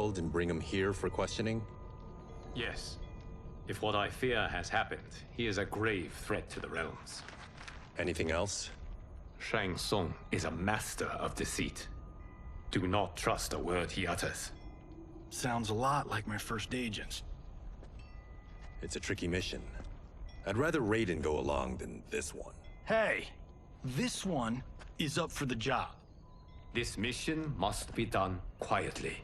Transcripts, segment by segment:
world and bring him here for questioning? Yes. If what I fear has happened, he is a grave threat to the realms. Anything else? Shang Tsung is a master of deceit. Do not trust a word he utters. Sounds a lot like my first agents. It's a tricky mission. I'd rather Raiden go along than this one. Hey, this one is up for the job. This mission must be done quietly.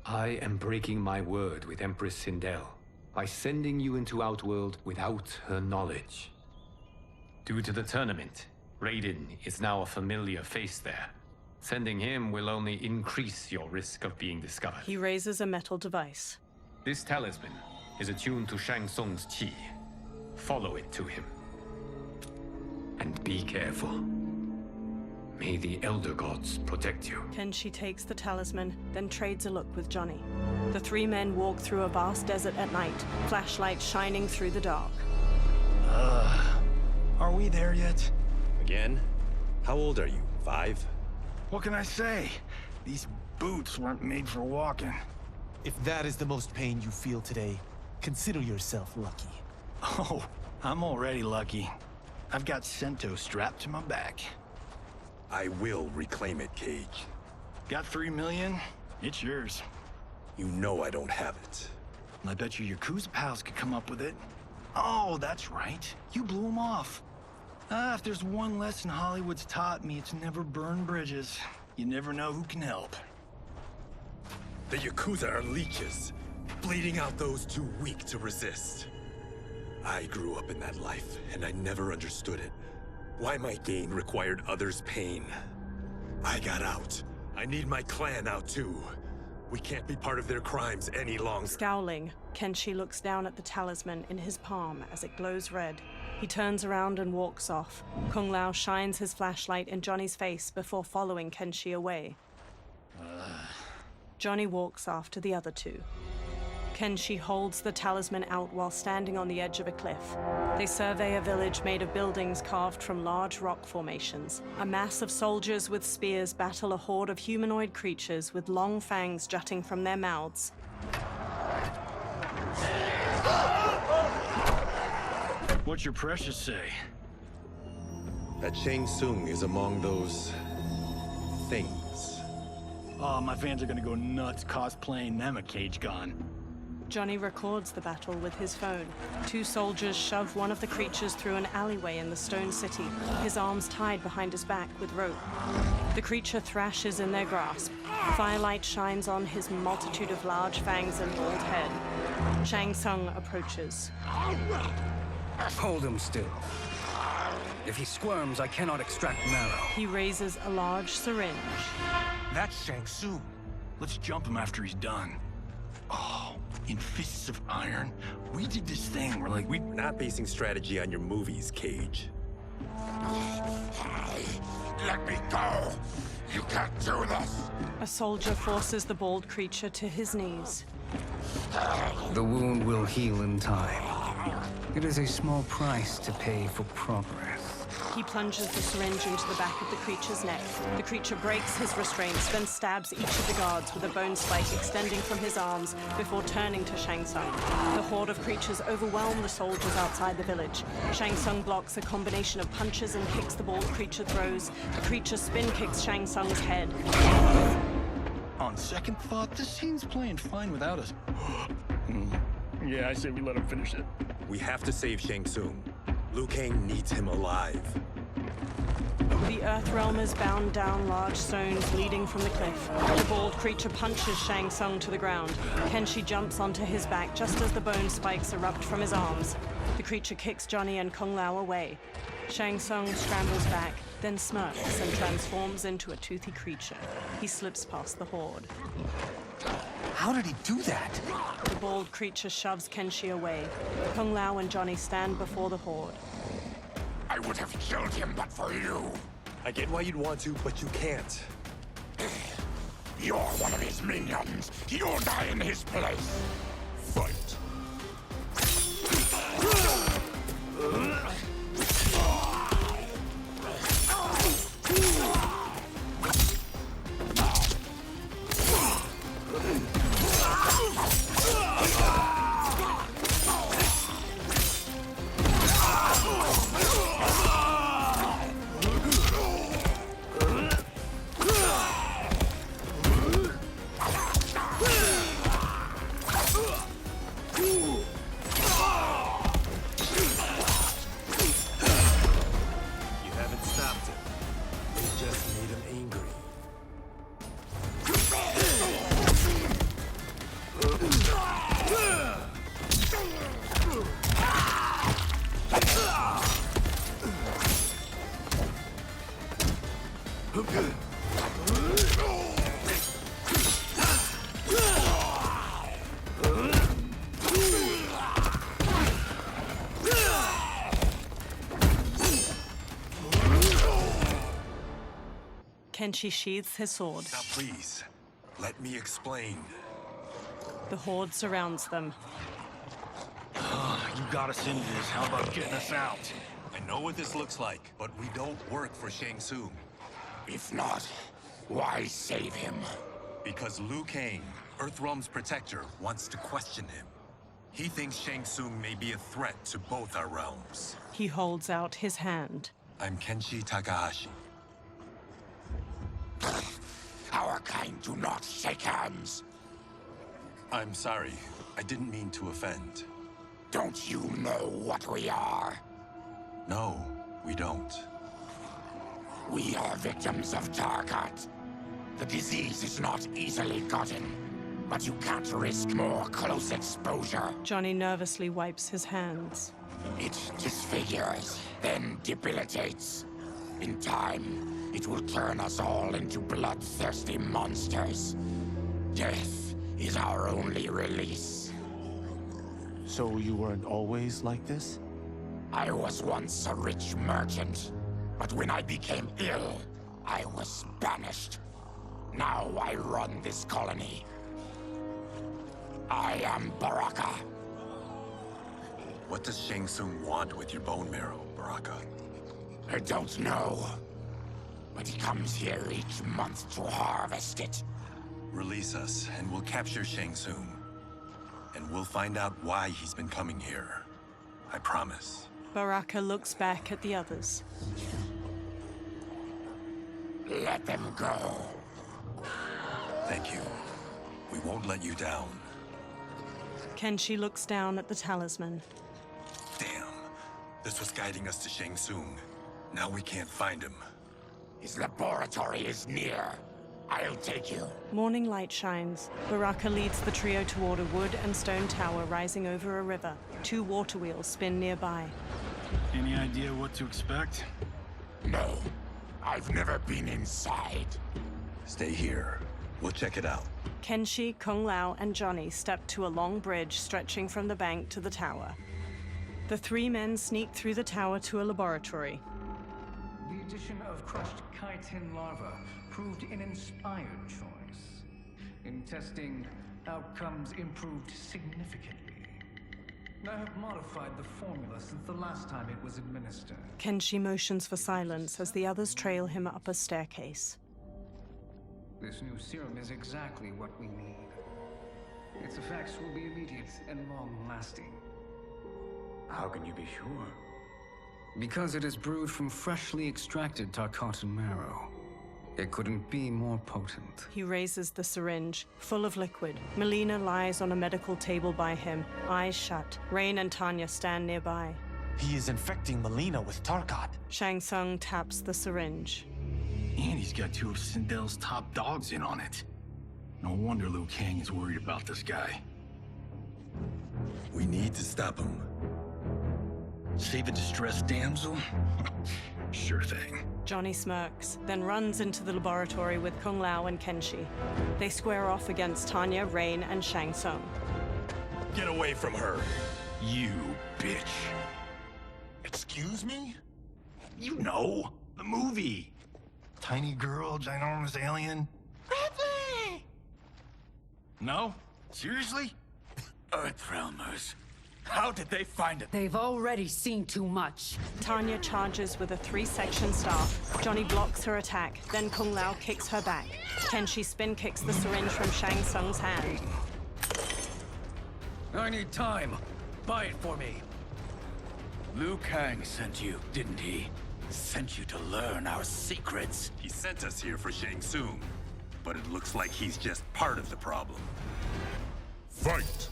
I am breaking my word with Empress Sindel by sending you into Outworld without her knowledge. Due to the tournament, Raiden is now a familiar face there. Sending him will only increase your risk of being discovered. He raises a metal device. This talisman is attuned to Shang Tsung's chi. Follow it to him. And be careful. May the Elder Gods protect you. Kenshi takes the talisman, then trades a look with Johnny. The three men walk through a vast desert at night, flashlights shining through the dark. Are we there yet? Again? How old are you? 5? What can I say? These boots weren't made for walking. If that is the most pain you feel today, consider yourself lucky. Oh, I'm already lucky. I've got Sento strapped to my back. I will reclaim it, Cage. Got 3 million? It's yours. You know I don't have it. I bet your Yakuza pals could come up with it. Oh, that's right. You blew them off. If there's one lesson Hollywood's taught me, it's never burn bridges. You never know who can help. The Yakuza are leeches, bleeding out those too weak to resist. I grew up in that life, and I never understood it. Why my gain required others' pain. I got out. I need my clan out too. We can't be part of their crimes any longer. Scowling, Kenshi looks down at the talisman in his palm as it glows red. He turns around and walks off. Kung Lao shines his flashlight in Johnny's face before following Kenshi away. Johnny walks after the other two. Kenshi holds the talisman out while standing on the edge of a cliff. They survey a village made of buildings carved from large rock formations. A mass of soldiers with spears battle a horde of humanoid creatures with long fangs jutting from their mouths. What's your precious say? That Shang Tsung is among those... things. Oh, my fans are gonna go nuts cosplaying them a Cage Gun. Johnny records the battle with his phone. 2 soldiers shove one of the creatures through an alleyway in the stone city, his arms tied behind his back with rope. The creature thrashes in their grasp. Firelight shines on his multitude of large fangs and bald head. Shang Tsung approaches. Hold him still. If he squirms, I cannot extract marrow. He raises a large syringe. That's Shang Tsung. Let's jump him after he's done. Oh, in Fists of Iron, we did this thing where like We're not basing strategy on your movies, Cage. Let me go! You can't do this! A soldier forces the bald creature to his knees. The wound will heal in time. It is a small price to pay for progress. He plunges the syringe into the back of the creature's neck. The creature breaks his restraints, then stabs each of the guards with a bone spike extending from his arms before turning to Shang Tsung. The horde of creatures overwhelm the soldiers outside the village. Shang Tsung blocks a combination of punches and kicks the bald creature throws. The creature spin kicks Shang Tsung's head. on second thought, this scene's playing fine without us. Yeah, I say we let him finish it. We have to save Shang Tsung. Liu Kang needs him alive. The Earthrealm is bound down large stones leading from the cliff. The bald creature punches Shang Tsung to the ground. Kenshi jumps onto his back just as the bone spikes erupt from his arms. The creature kicks Johnny and Kung Lao away. Shang Tsung scrambles back, then smirks and transforms into a toothy creature. He slips past the horde. How did he do that? The bald creature shoves Kenshi away. Kung Lao and Johnny stand before the horde. I would have killed him but for you. I get why you'd want to, but you can't. You're one of his minions. You'll die in his place. Fight. Kenshi sheathes his sword. Now please, let me explain. The horde surrounds them. You got us into this. How about getting us out? I know what this looks like, but we don't work for Shang Tsung. If not, why save him? Because Liu Kang, Earthrealm's protector, wants to question him. He thinks Shang Tsung may be a threat to both our realms. He holds out his hand. I'm Kenshi Takahashi. Our kind do not shake hands. I'm sorry. I didn't mean to offend. Don't you know what we are? No, we don't. We are victims of Tarkat. The disease is not easily gotten, but you can't risk more close exposure. Johnny nervously wipes his hands. It disfigures, then debilitates. In time, it will turn us all into bloodthirsty monsters. Death is our only release. So you weren't always like this? I was once a rich merchant, but when I became ill, I was banished. Now I run this colony. I am Baraka. What does Shang Tsung want with your bone marrow, Baraka? I don't know, but he comes here each month to harvest it. Release us, and we'll capture Shang Tsung. And we'll find out why he's been coming here. I promise. Baraka looks back at the others. Let them go. Thank you. We won't let you down. Kenshi looks down at the talisman. Damn. This was guiding us to Shang Tsung. Now we can't find him. His laboratory is near. I'll take you. Morning light shines. Baraka leads the trio toward a wood and stone tower rising over a river. 2 water wheels spin nearby. Any idea what to expect? No, I've never been inside. Stay here. We'll check it out. Kenshi, Kung Lao, and Johnny step to a long bridge stretching from the bank to the tower. The 3 men sneak through the tower to a laboratory. The addition of crushed chitin larva proved an inspired choice. In testing, outcomes improved significantly. I have modified the formula since the last time it was administered. Kenshi motions for silence as the others trail him up a staircase. This new serum is exactly what we need. Its effects will be immediate and long-lasting. How can you be sure? Because it is brewed from freshly extracted Tarkatan marrow. It couldn't be more potent. He raises the syringe, full of liquid. Melina lies on a medical table by him, eyes shut. Rain and Tanya stand nearby. He is infecting Melina with Tarkat. Shang Tsung taps the syringe. And he's got 2 of Sindel's top dogs in on it. No wonder Liu Kang is worried about this guy. We need to stop him. Save a distressed damsel? Sure thing. Johnny smirks, then runs into the laboratory with Kung Lao and Kenshi. They square off against Tanya, Rain, and Shang Tsung. Get away from her! You bitch. Excuse me? You know, the movie. Tiny girl, ginormous alien. No? Seriously? Earthrealmers. How did they find it? They've already seen too much. Tanya charges with a 3-section staff. Johnny blocks her attack, then Kung Lao kicks her back. Kenshi spin kicks the syringe from Shang Tsung's hand. I need time. Buy it for me. Liu Kang sent you, didn't he? Sent you to learn our secrets. He sent us here for Shang Tsung, but it looks like he's just part of the problem. Fight!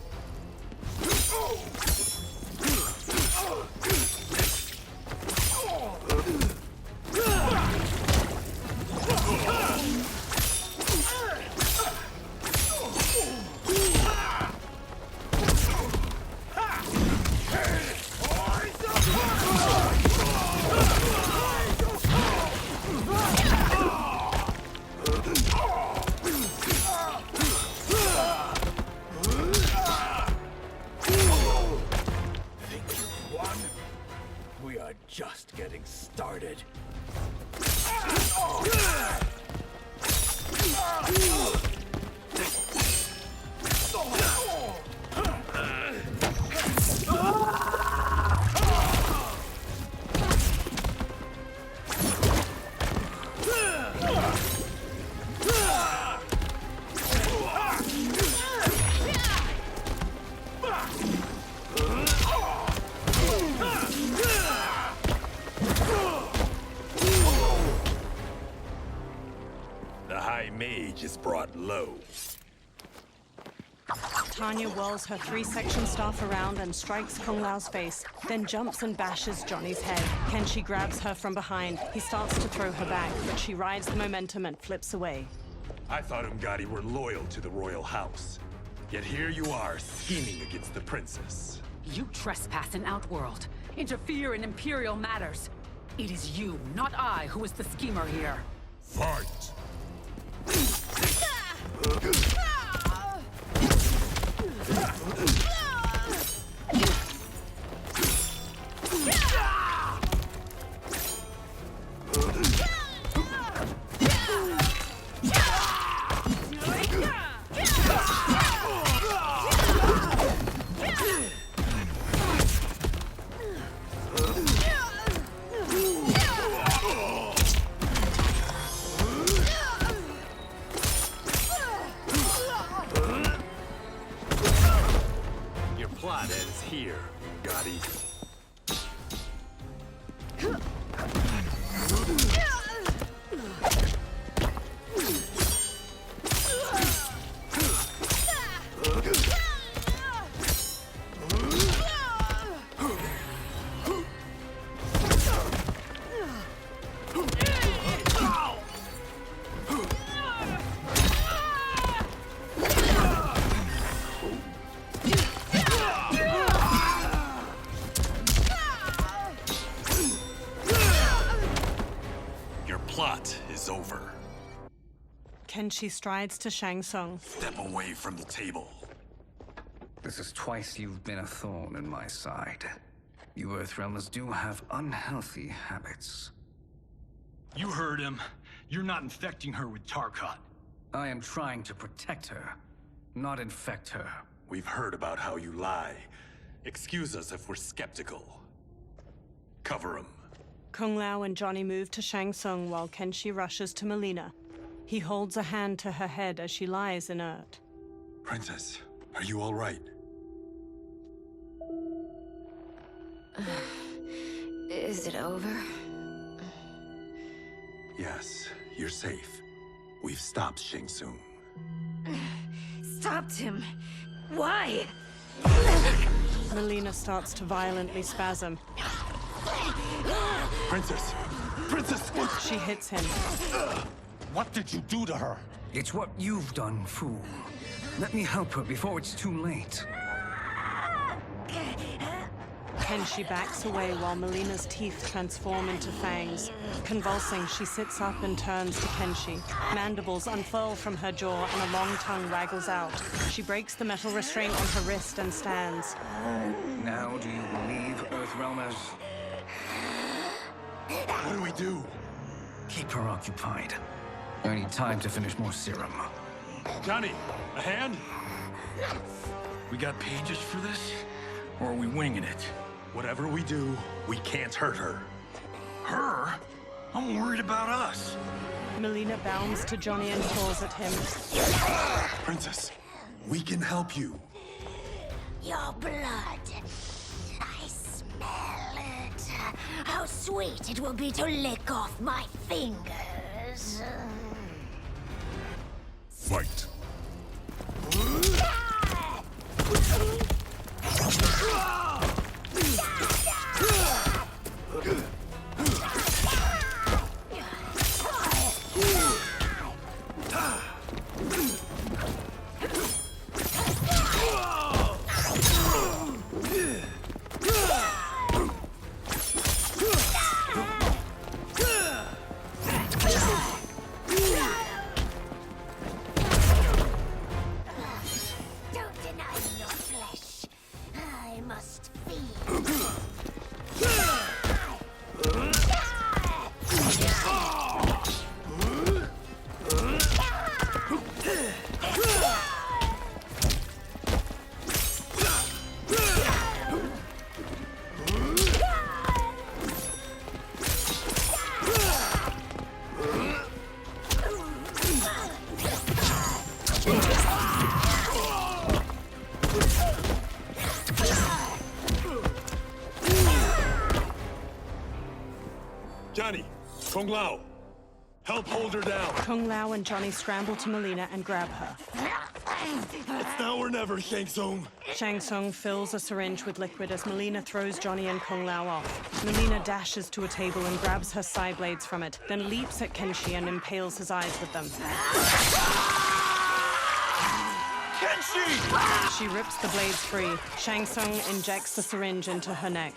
We are just getting started. is brought low. Tanya whirls her three-section staff around and strikes Kung Lao's face, then jumps and bashes Johnny's head. Kenshi grabs her from behind. He starts to throw her back, but she rides the momentum and flips away. I thought Umgadi were loyal to the royal house. Yet here you are, scheming against the princess. You trespass in Outworld, interfere in Imperial matters. It is you, not I, who is the schemer here. Fight! Your plot ends here, Gotti. Your plot is over. Kenshi strides to Shang Tsung. Step away from the table. This is twice you've been a thorn in my side. You Earthrealmers do have unhealthy habits. You heard him. You're not infecting her with Tarkat. I am trying to protect her, not infect her. We've heard about how you lie. Excuse us if we're skeptical. Cover him. Kung Lao and Johnny move to Shang Tsung while Kenshi rushes to Melina. He holds a hand to her head as she lies inert. Princess, are you all right? Is it over? Yes, you're safe. We've stopped Shang Tsung. Stopped him? Why? Melina starts to violently spasm. Princess! Princess! She hits him. What did you do to her? It's what you've done, fool. Let me help her before it's too late. Kenshi backs away while Melina's teeth transform into fangs. Convulsing, she sits up and turns to Kenshi. Mandibles unfurl from her jaw and a long tongue waggles out. She breaks the metal restraint on her wrist and stands. Now do you believe, Earthrealmers? What do we do? Keep her occupied. I need time to finish more serum. Johnny, a hand? We got pages for this? Or are we winging it? Whatever we do, we can't hurt her. Her? I'm worried about us. Melina bounds to Johnny and claws at him. Princess, we can help you. Your blood. I smell it. How sweet it will be to lick off my fingers. Fight. Don't deny me your flesh. I must feed. Johnny, Kung Lao. Help hold her down. Kung Lao and Johnny scramble to Melina and grab her. It's now or never, Shang Tsung. Shang Tsung fills a syringe with liquid as Melina throws Johnny and Kung Lao off. Melina dashes to a table and grabs her side blades from it, then leaps at Kenshi and impales his eyes with them. Kenshi! She rips the blades free. Shang Tsung injects the syringe into her neck.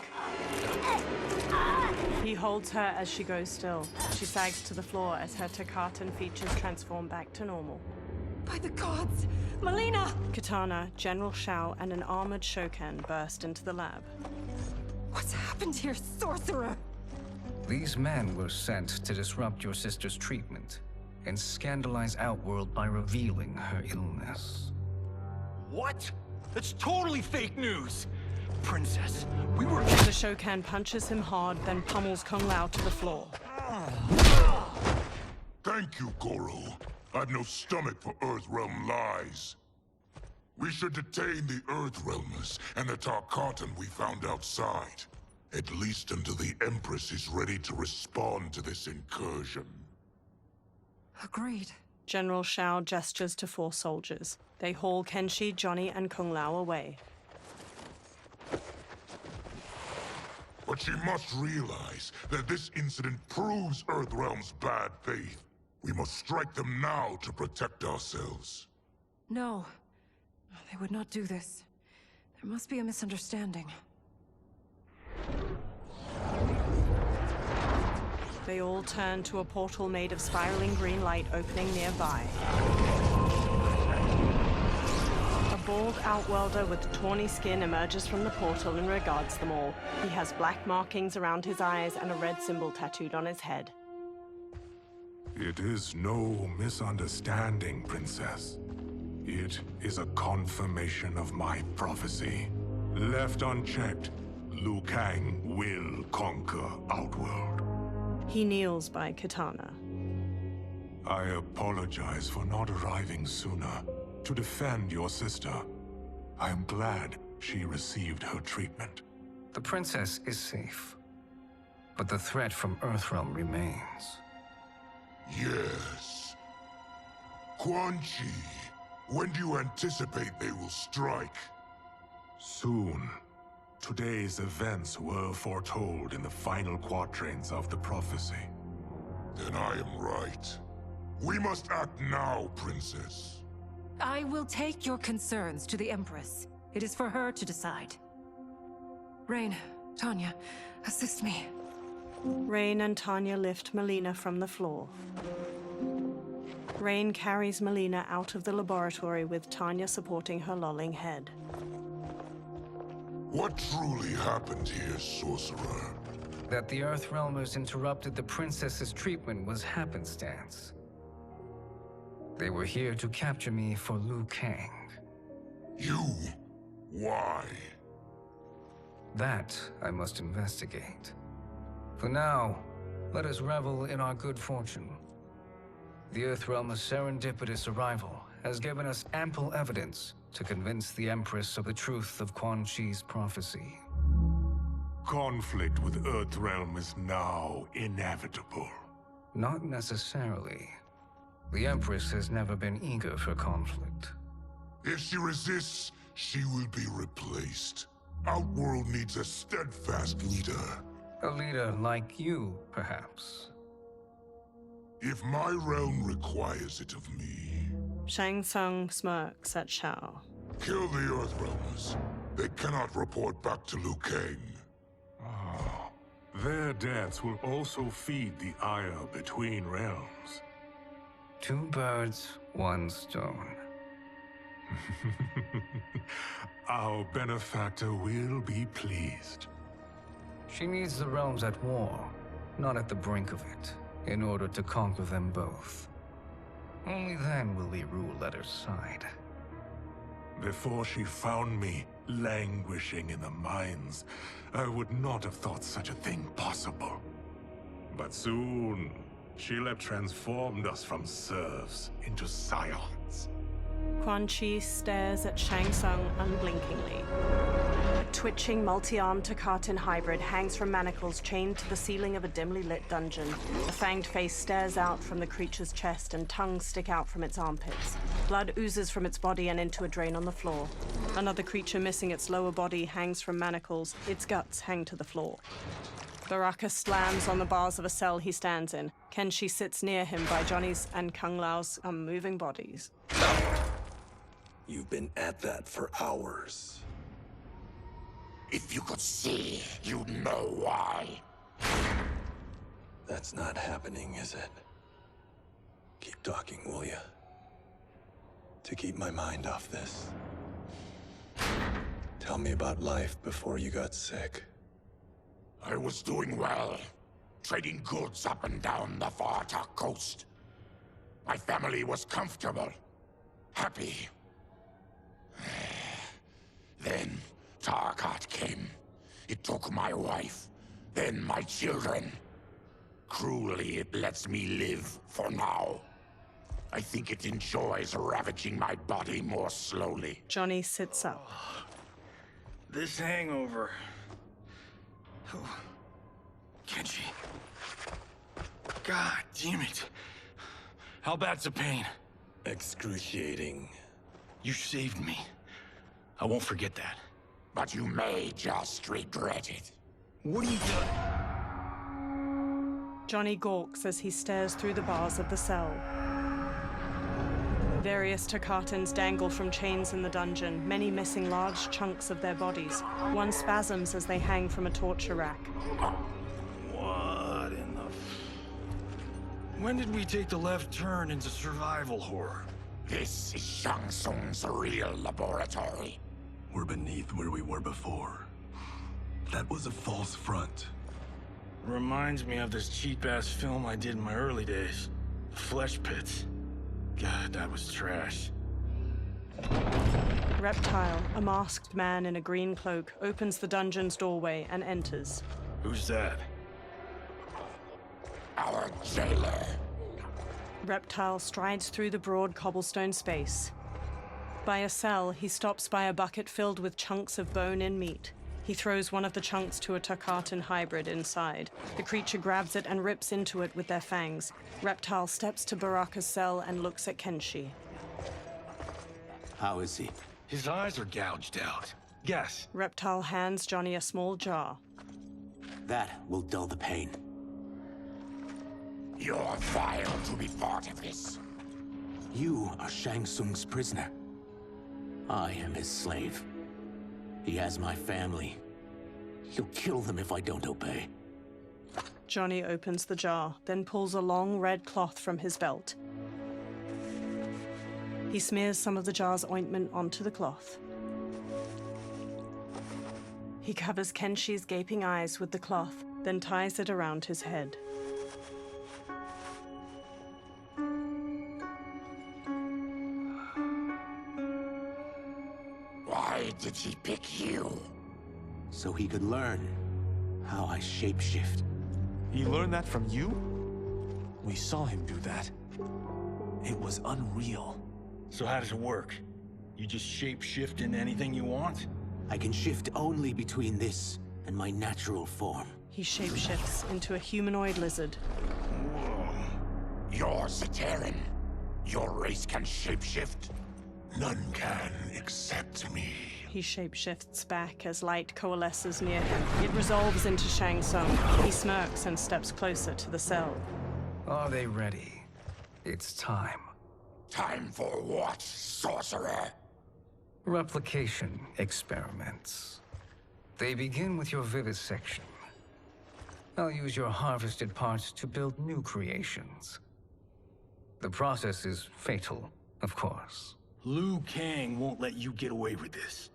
He holds her as she goes still. She sags to the floor as her Takatan features transform back to normal. By the gods! Melina! Katana, General Shao, and an armored Shokan burst into the lab. What's happened here, sorcerer? These men were sent to disrupt your sister's treatment and scandalize Outworld by revealing her illness. What? That's totally fake news! Princess, we were... The Shokan punches him hard, then pummels Kung Lao to the floor. Thank you, Goro. I've no stomach for Earthrealm lies. We should detain the Earthrealmers and the Tarkatan we found outside. At least until the Empress is ready to respond to this incursion. Agreed. General Shao gestures to 4 soldiers. They haul Kenshi, Johnny, and Kung Lao away. But she must realize that this incident proves Earthrealm's bad faith. We must strike them now to protect ourselves. No. They would not do this. There must be a misunderstanding. They all turn to a portal made of spiraling green light opening nearby. A bald outworlder with tawny skin emerges from the portal and regards them all. He has black markings around his eyes and a red symbol tattooed on his head. It is no misunderstanding, Princess. It is a confirmation of my prophecy. Left unchecked, Liu Kang will conquer Outworld. He kneels by Katana. I apologize for not arriving sooner to defend your sister. I am glad she received her treatment. The princess is safe, but the threat from Earthrealm remains. Yes. Quan Chi, when do you anticipate they will strike? Soon. Today's events were foretold in the final quatrains of the prophecy. Then I am right. We must act now, Princess. I will take your concerns to the Empress. It is for her to decide. Rain, Tanya, assist me. Rain and Tanya lift Melina from the floor. Rain carries Melina out of the laboratory with Tanya supporting her lolling head. What truly happened here, Sorcerer? That the Earthrealmers interrupted the princess's treatment was happenstance. They were here to capture me for Liu Kang. You? Why? That I must investigate. For now, let us revel in our good fortune. The Earthrealm's serendipitous arrival has given us ample evidence to convince the Empress of the truth of Quan Chi's prophecy. Conflict with Earthrealm is now inevitable. Not necessarily. The Empress has never been eager for conflict. If she resists, she will be replaced. Outworld needs a steadfast leader. A leader like you, perhaps. If my realm requires it of me... Shang Tsung smirks at Shao. Kill the Earthrealmers. They cannot report back to Liu Kang. Oh, their deaths will also feed the ire between realms. 2 birds, 1 stone. Our benefactor will be pleased. She needs the realms at war, not at the brink of it, in order to conquer them both. Only then will we rule at her side. Before she found me languishing in the mines, I would not have thought such a thing possible. But soon, she'll have transformed us from serfs into scions. Quan Chi stares at Shang Tsung unblinkingly. twitching, multi-armed Takatin hybrid hangs from manacles chained to the ceiling of a dimly lit dungeon. A fanged face stares out from the creature's chest and tongues stick out from its armpits. Blood oozes from its body and into a drain on the floor. Another creature missing its lower body hangs from manacles. Its guts hang to the floor. Baraka slams on the bars of a cell he stands in. Kenshi sits near him by Johnny's and Kung Lao's unmoving bodies. You've been at that for hours. If you could see, you'd know why. That's not happening, is it? Keep talking, will ya? To keep my mind off this. Tell me about life before you got sick. I was doing well, trading goods up and down the Varta coast. My family was comfortable, happy. Then Tarkat came. It took my wife, then my children. Cruelly, it lets me live for now. I think it enjoys ravaging my body more slowly. Johnny sits up. This hangover. Oh. Kenshi. God damn it. How bad's the pain? Excruciating. You saved me. I won't forget that. But you may just regret it. What are you doing? Johnny gawks as he stares through the bars of the cell. Various Takatans dangle from chains in the dungeon, many missing large chunks of their bodies. One spasms as they hang from a torture rack. What in the... When did we take the left turn into survival horror? This is Shang Tsung's real laboratory. We're beneath where we were before. That was a false front. Reminds me of this cheap-ass film I did in my early days. Flesh Pits. God, that was trash. Reptile, a masked man in a green cloak, opens the dungeon's doorway and enters. Who's that? Our jailer. Reptile strides through the broad cobblestone space. By a cell, he stops by a bucket filled with chunks of bone and meat. He throws one of the chunks to a Takatan hybrid inside. The creature grabs it and rips into it with their fangs. Reptile steps to Baraka's cell and looks at Kenshi. How is he? His eyes are gouged out. Guess. Reptile hands Johnny a small jar. That will dull the pain. You're vile to be part of this. You are Shang Tsung's prisoner. I am his slave. He has my family. He'll kill them if I don't obey. Johnny opens the jar, then pulls a long red cloth from his belt. He smears some of the jar's ointment onto the cloth. He covers Kenshi's gaping eyes with the cloth, then ties it around his head. Why did he pick you? So he could learn how I shapeshift. He learned that from you? We saw him do that. It was unreal. So how does it work? You just shape-shift into anything you want? I can shift only between this and my natural form. He shapeshifts into a humanoid lizard. Whoa. You're Zateran. Your race can shapeshift? None can except me. He shapeshifts back as light coalesces near him. It resolves into Shang Tsung. He smirks and steps closer to the cell. Are they ready? It's time. Time for what, sorcerer? Replication experiments. They begin with your vivisection. I'll use your harvested parts to build new creations. The process is fatal, of course. Liu Kang won't let you get away with this.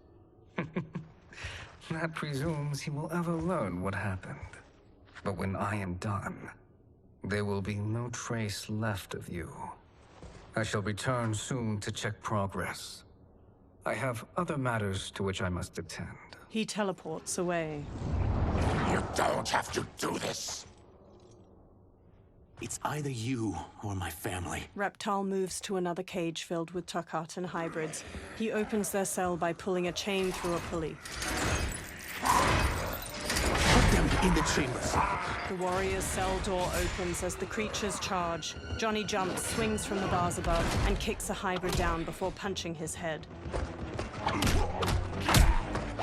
That presumes he will ever learn what happened. But when I am done, there will be no trace left of you. I shall return soon to check progress. I have other matters to which I must attend. He teleports away. You don't have to do this. It's either you or my family. Reptile moves to another cage filled with Takatan hybrids. He opens their cell by pulling a chain through a pulley. In the chambers. The warrior's cell door opens as the creatures charge. Johnny jumps, swings from the bars above, and kicks a hybrid down before punching his head.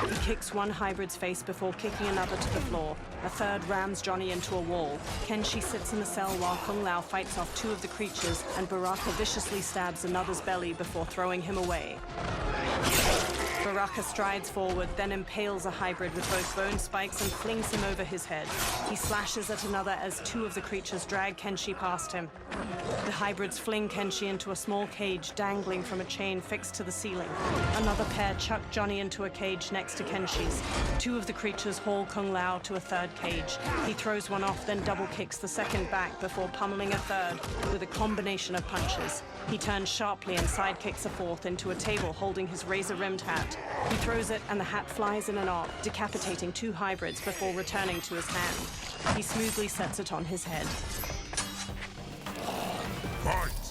He kicks one hybrid's face before kicking another to the floor. A third rams Johnny into a wall. Kenshi sits in the cell while Kung Lao fights off two of the creatures, and Baraka viciously stabs another's belly before throwing him away. Baraka strides forward, then impales a hybrid with both bone spikes and flings him over his head. He slashes at another as two of the creatures drag Kenshi past him. The hybrids fling Kenshi into a small cage dangling from a chain fixed to the ceiling. Another pair chuck Johnny into a cage next to Kenshi's. Two of the creatures haul Kung Lao to a third cage. He throws one off, then double kicks the second back before pummeling a third with a combination of punches. He turns sharply and sidekicks a fourth into a table holding his razor-rimmed hat. He throws it and the hat flies in an arc, decapitating two hybrids before returning to his hand. He smoothly sets it on his head. Fight!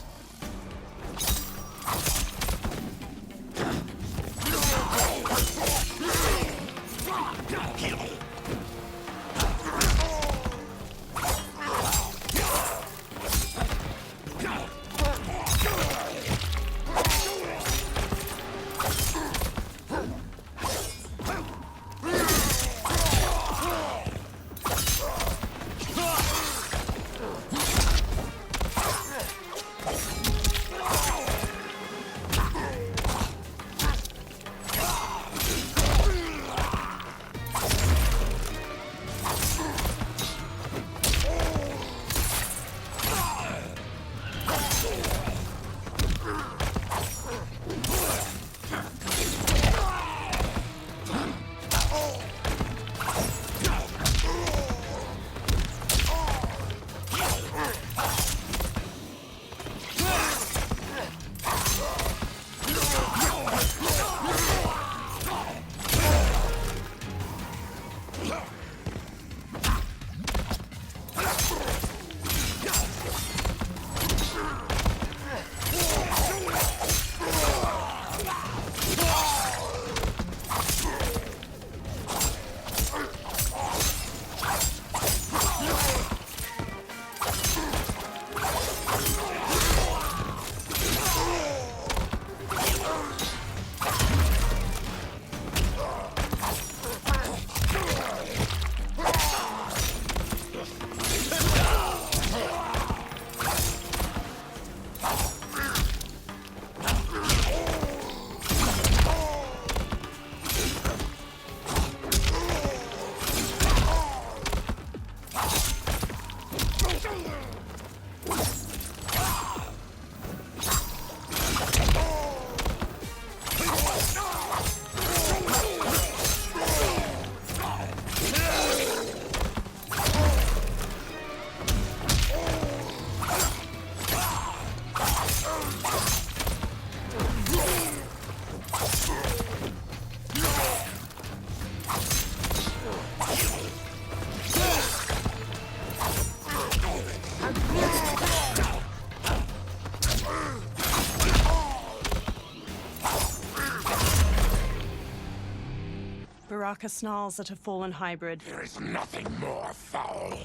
Baraka snarls at a fallen hybrid. There is nothing more foul.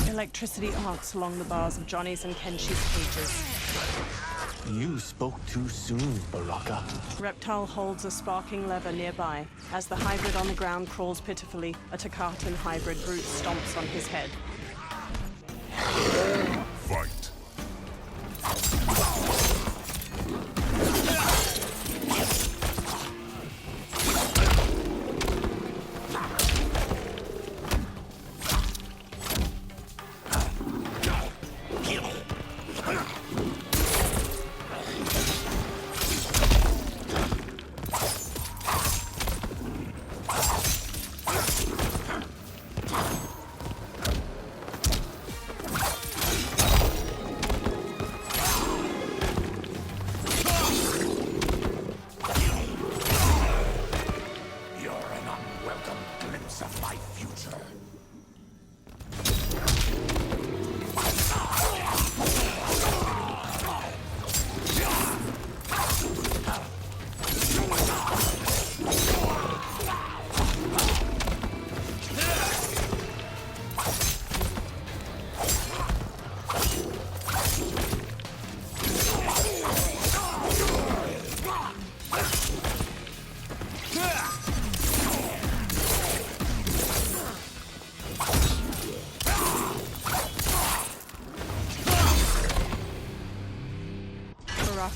Electricity arcs along the bars of Johnny's and Kenshi's cages. You spoke too soon, Baraka. Reptile holds a sparking lever nearby. As the hybrid on the ground crawls pitifully, a Takatan hybrid brute stomps on his head. Fight.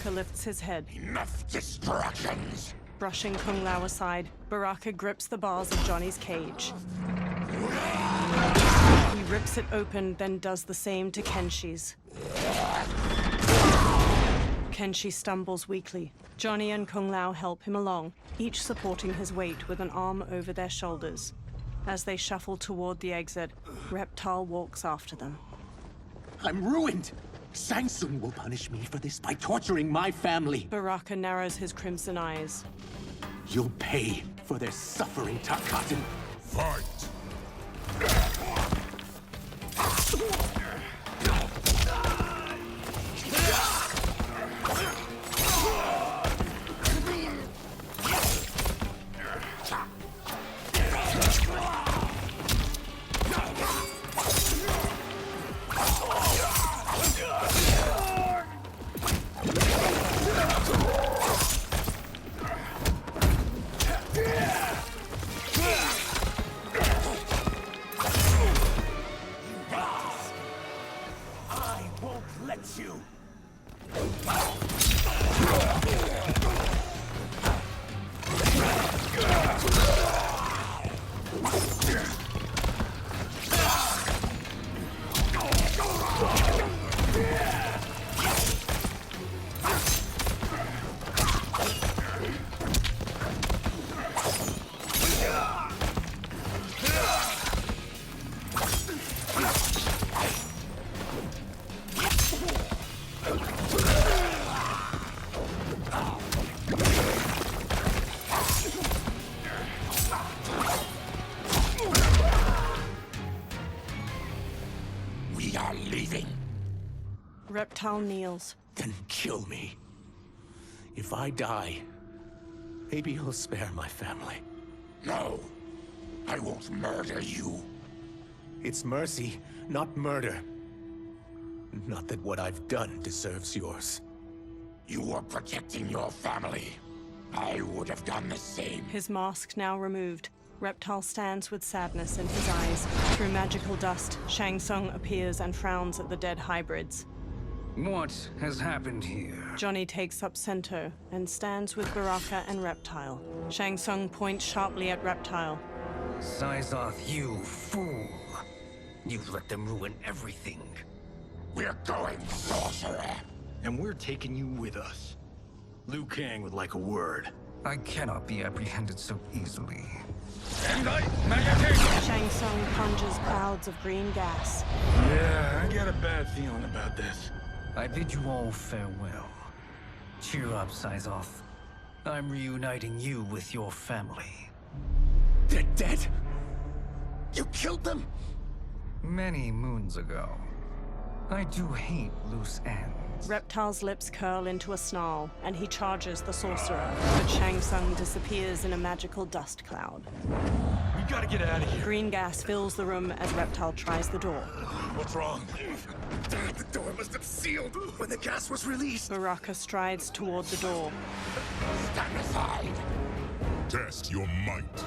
Baraka lifts his head. Enough distractions! Brushing Kung Lao aside, Baraka grips the bars of Johnny's cage. He rips it open, then does the same to Kenshi's. Kenshi stumbles weakly. Johnny and Kung Lao help him along, each supporting his weight with an arm over their shoulders. As they shuffle toward the exit, Reptile walks after them. I'm ruined! Shang Tsung will punish me for this by torturing my family. Baraka narrows his crimson eyes. You'll pay for their suffering, Tarkatan. Fight! We are leaving. Reptile kneels. Then kill me. If I die, maybe you'll spare my family. No, I won't murder you. It's mercy, not murder. Not that what I've done deserves yours. You were protecting your family. I would have done the same. His mask now removed. Reptile stands with sadness in his eyes. Through magical dust, Shang Tsung appears and frowns at the dead hybrids. What has happened here? Johnny takes up Sento and stands with Baraka and Reptile. Shang Tsung points sharply at Reptile. Sizoth, you fool. You've let them ruin everything. We're going, sorcerer. And we're taking you with us. Liu Kang would like a word. I cannot be apprehended so easily. Shang Tsung conjures clouds of green gas. Yeah, I got a bad feeling about this. I bid you all farewell. Cheer up, Sizoth. I'm reuniting you with your family. They're dead? You killed them? Many moons ago. I do hate loose ends. Reptile's lips curl into a snarl, and he charges the sorcerer, but Shang Tsung disappears in a magical dust cloud. We gotta get out of here. Green gas fills the room as Reptile tries the door. What's wrong? The door must have sealed when the gas was released. Baraka strides toward the door. Stand aside. Test your might.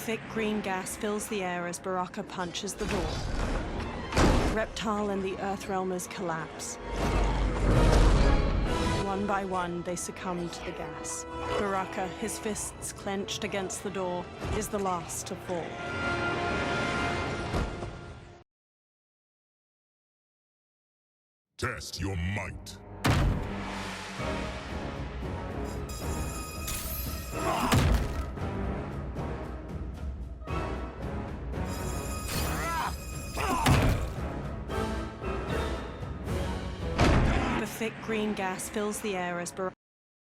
Thick green gas fills the air as Baraka punches the door. Reptile and the Earthrealmers collapse. One by one, they succumb to the gas. Baraka, his fists clenched against the door, is the last to fall. Test your might. Thick green gas fills the air as